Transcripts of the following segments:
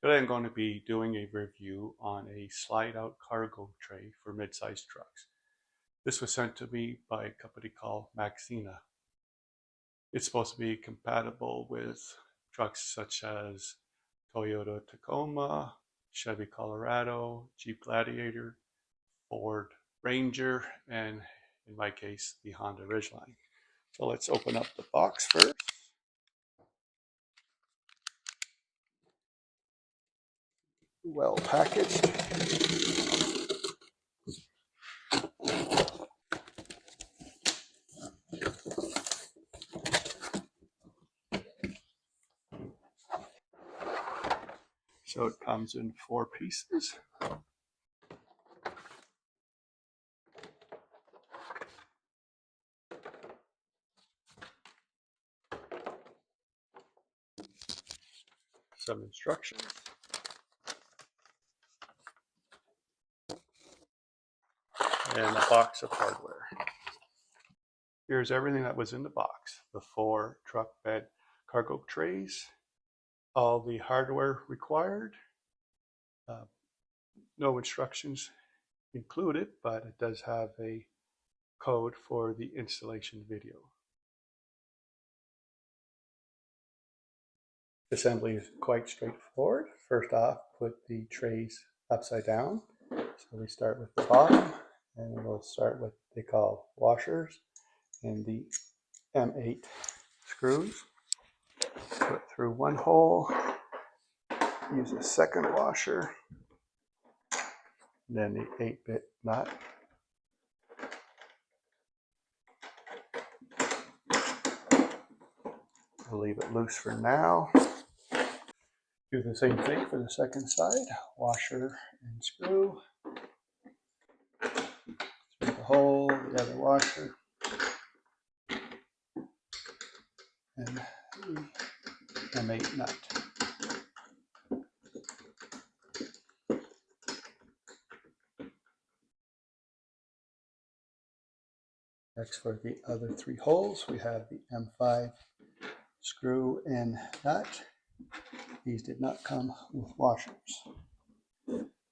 Today I'm going to be doing a review on a slide-out cargo tray for mid-sized trucks. This was sent to me by a company called Maxzina. It's supposed to be compatible with trucks such as Toyota Tacoma, Chevy Colorado, Jeep Gladiator, Ford Ranger, and in my case, the Honda Ridgeline. So let's open up the box first. Well packaged. So it comes in 4 pieces. Some instructions. And a box of hardware. Here's everything that was in the box. The 4 truck bed cargo trays, all the hardware required. No instructions included, but it does have a code for the installation video. Assembly is quite straightforward. First off, put the trays upside down. So we start with the bottom, and we'll start with what they call washers and the M8 screws. Put through one hole, use a second washer, then the 8-bit nut. I'll leave it loose for now. Do the same thing for the second side, washer and screw. Through the hole, the other washer, and the M8 nut. Next, for the other 3 holes, we have the M5 screw and nut. These did not come with washers.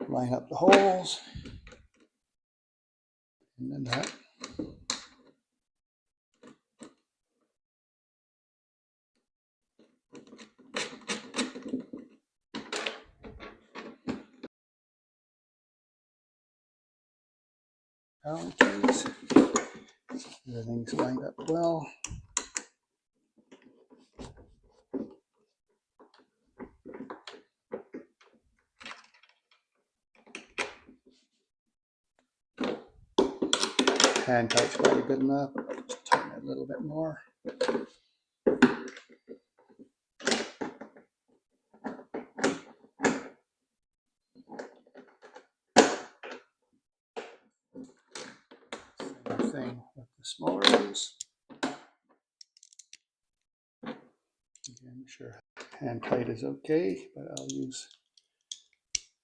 Line up the holes and the nut. Allen keys. Everything's lined up well. Hand tight's probably good enough. I'll just tighten it a little bit more. Same thing with the smaller ones. Again, make sure hand tight is okay, but I'll use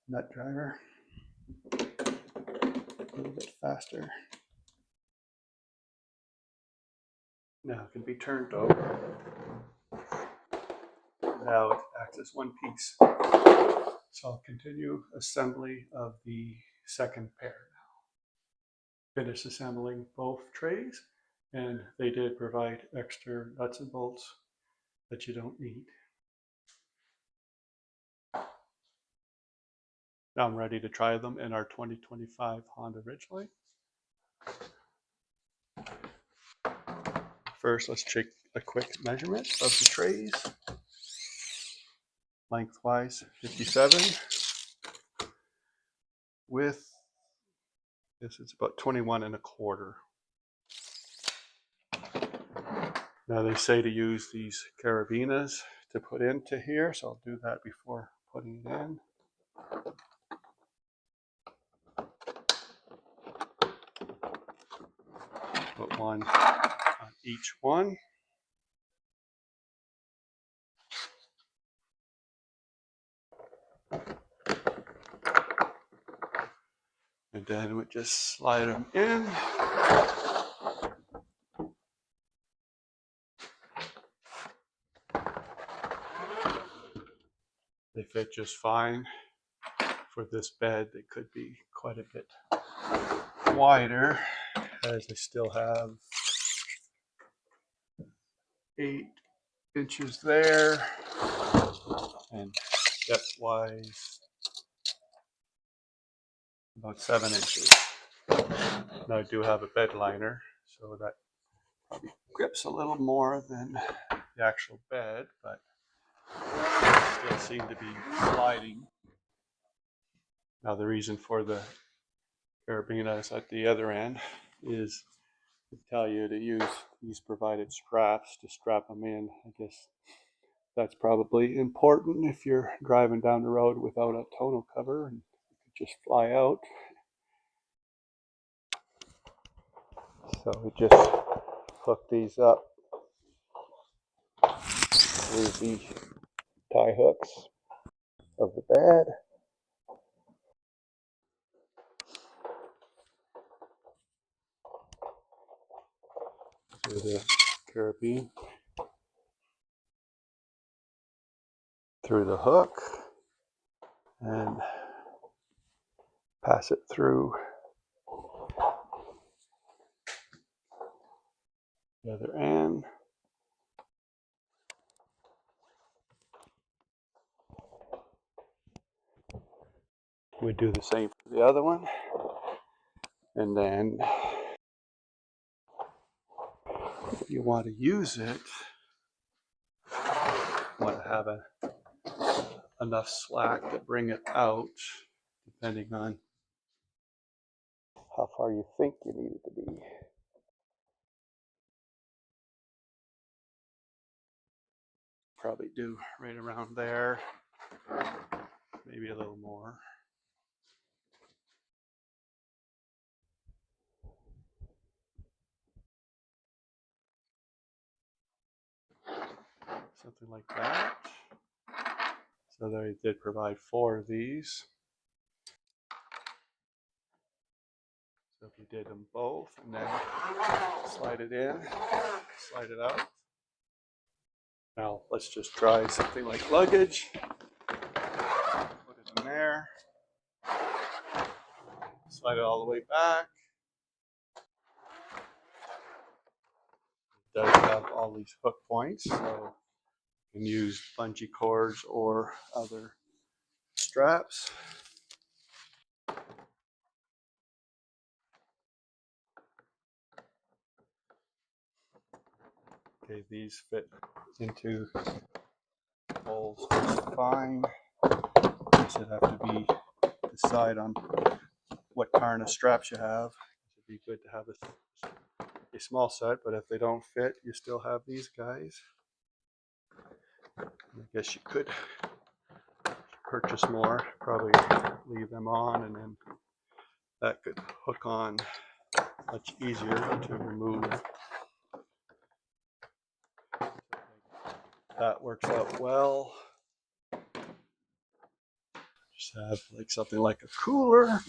nut driver a little bit faster. Now it can be turned over. Now it acts as one piece. So I'll continue assembly of the second pair now. Finish assembling both trays, and they did provide extra nuts and bolts that you don't need. Now I'm ready to try them in our 2025 Honda Ridgeline. First, let's take a quick measurement of the trays. Lengthwise, 57. Width, this is about 21 1/4. Now they say to use these carabinas to put into here, so I'll do that before putting it in. Put one on each one. And then we just slide them in. They fit just fine. For this bed, they could be quite a bit wider, as I still have 8 inches there, and depth-wise about 7 inches. Now I do have a bed liner, so that probably grips a little more than the actual bed, but still seem to be sliding. Now the reason for the carabiners at the other end is to tell you to use these provided straps to strap them in. I guess that's probably important if you're driving down the road without a tonneau cover and you could just fly out. So we just hook these up through the tie hooks of the bed. Through the carabiner, through the hook, and pass it through the other end. We do the same for the other one, and then if you want to use it, you want to have enough slack to bring it out, depending on how far you think you need it to be. Probably do right around there, maybe a little more. Something like that. So they did provide 4 of these. So if you did them both and then slide it in, slide it out. Now let's just try something like luggage. Put it in there. Slide it all the way back. It does have all these hook points, so you can use bungee cords or other straps. Okay, these fit into holes just fine. You should have to decide on what kind of straps you have. It would be good to have a small set, but if they don't fit, you still have these guys. I guess you could purchase more, probably leave them on, and then that could hook on much easier to remove. That works out well. Just have like something like a cooler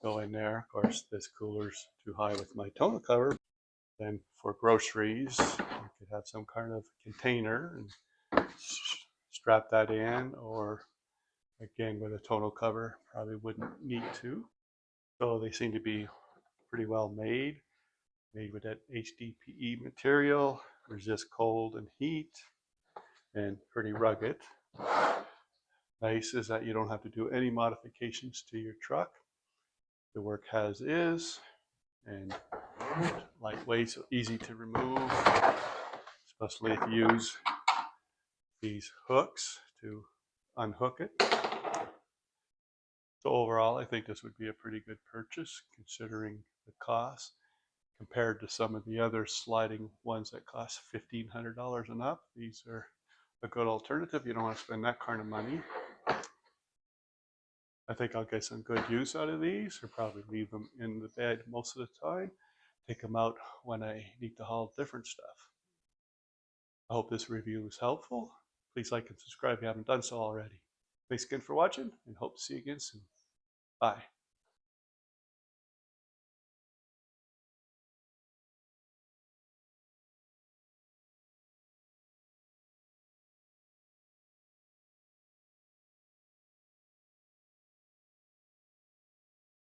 go in there. Of course, this cooler's too high with my tonneau cover. Then for groceries, you could have some kind of container and strap that in, or again with a tonneau cover, probably wouldn't need to. So they seem to be pretty well made with that HDPE material, resist cold and heat, and pretty rugged. Nice is that you don't have to do any modifications to your truck. The work as is, and lightweight, so easy to remove, especially if you use these hooks to unhook it. So overall, I think this would be a pretty good purchase considering the cost compared to some of the other sliding ones that cost $1,500 and up. These are a good alternative. You don't want to spend that kind of money. I think I'll get some good use out of these, or probably leave them in the bed most of the time. Take them out when I need to haul different stuff. I hope this review was helpful. Please like and subscribe if you haven't done so already. Thanks again for watching, and hope to see you again soon. Bye.